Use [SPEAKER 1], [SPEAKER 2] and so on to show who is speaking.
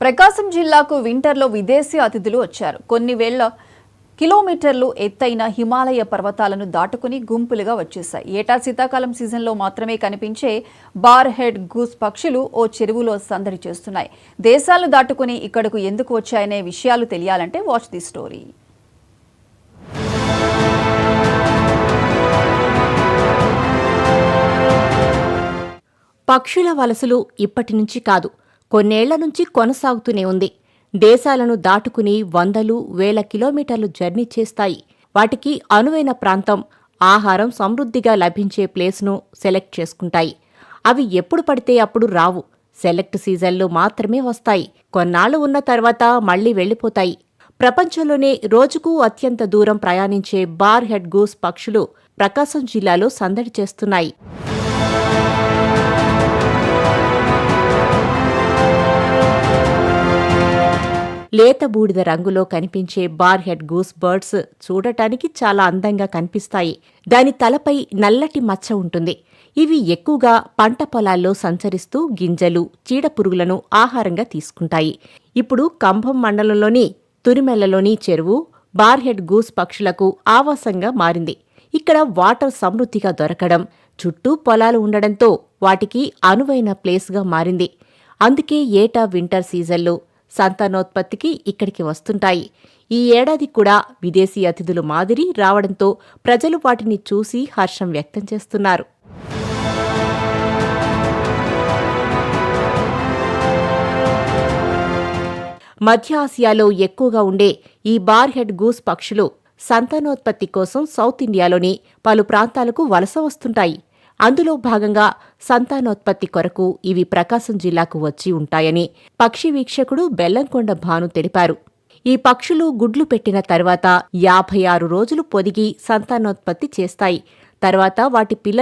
[SPEAKER 1] ప్రకాశం జిల్లాకు వింటర్లో విదేశీ అతిథులు వచ్చారు. కొన్ని వేల కిలోమీటర్లు ఎత్తైన హిమాలయ పర్వతాలను దాటుకుని గుంపులుగా వచ్చేశాయి. ఏటా శీతాకాలం సీజన్లో మాత్రమే కనిపించే బార్ హెడ్ గూస్ పక్షులు ఓ చెరువులో సందడి చేస్తున్నాయి. దేశాలు దాటుకుని ఇక్కడకు ఎందుకు వచ్చాయనే విషయాలు తెలియాలంటే వాచ్ ది స్టోరీ.
[SPEAKER 2] పక్షుల వలసలు ఇప్పటి నుంచి కాదు, కొన్నేళ్ల నుంచి కొనసాగుతూనే ఉంది. దేశాలను దాటుకుని వందలు వేల కిలోమీటర్లు జర్నీ చేస్తాయి. వాటికి అనువైన ప్రాంతం, ఆహారం సమృద్ధిగా లభించే ప్లేస్ను సెలెక్ట్ చేసుకుంటాయి. అవి ఎప్పుడు పడితే అప్పుడు రావు, సెలెక్ట్ సీజన్లో మాత్రమే వస్తాయి. కొన్నాళ్లు ఉన్న తర్వాత మళ్లీ వెళ్లిపోతాయి. ప్రపంచంలోనే రోజుకు అత్యంత దూరం ప్రయాణించే బార్ హెడ్ గూస్ పక్షులు ప్రకాశం జిల్లాలో సందడి చేస్తున్నాయి. లేత బూడిద రంగులో కనిపించే బార్ హెడ్ గూస్ బర్డ్స్ చూడటానికి చాలా అందంగా కనిపిస్తాయి. దాని తలపై నల్లటి మచ్చ ఉంటుంది. ఇవి ఎక్కువగా పంట పొలాల్లో సంచరిస్తూ గింజలు, చీడపురుగులను ఆహారంగా తీసుకుంటాయి. ఇప్పుడు కంభం మండలంలోని తురిమెల్లలోని చెరువు బార్ హెడ్ గూస్ పక్షులకు ఆవాసంగా మారింది. ఇక్కడ వాటర్ సమృద్ధిగా దొరకడం, చుట్టూ పొలాలు ఉండడంతో వాటికి అనువైన ప్లేస్గా మారింది. అందుకే ఏటా వింటర్ సీజన్లో సంతానోత్పత్తికి ఇక్కడికి వస్తుంటాయి. ఈ ఏడాది కూడా విదేశీ అతిథులు మాదిరి రావడంతో ప్రజలు వాటిని చూసి హర్షం వ్యక్తం చేస్తున్నారు. మధ్య ఆసియాలో ఎక్కువగా ఉండే ఈ బార్ హెడ్ గూస్ పక్షులు సంతానోత్పత్తి కోసం సౌత్ ఇండియాలోని పలు ప్రాంతాలకు వలస వస్తుంటాయి. అందులో భాగంగా సంతానోత్పత్తి కొరకు ఇవి ప్రకాశం జిల్లాకు వచ్చి ఉంటాయని పక్షి వీక్షకుడు బెల్లంకొండ భాను తెలిపారు. ఈ పక్షులు గుడ్లు పెట్టిన తర్వాత 56 రోజులు పొదిగి సంతానోత్పత్తి చేస్తాయి. తర్వాత వాటి పిల్లలు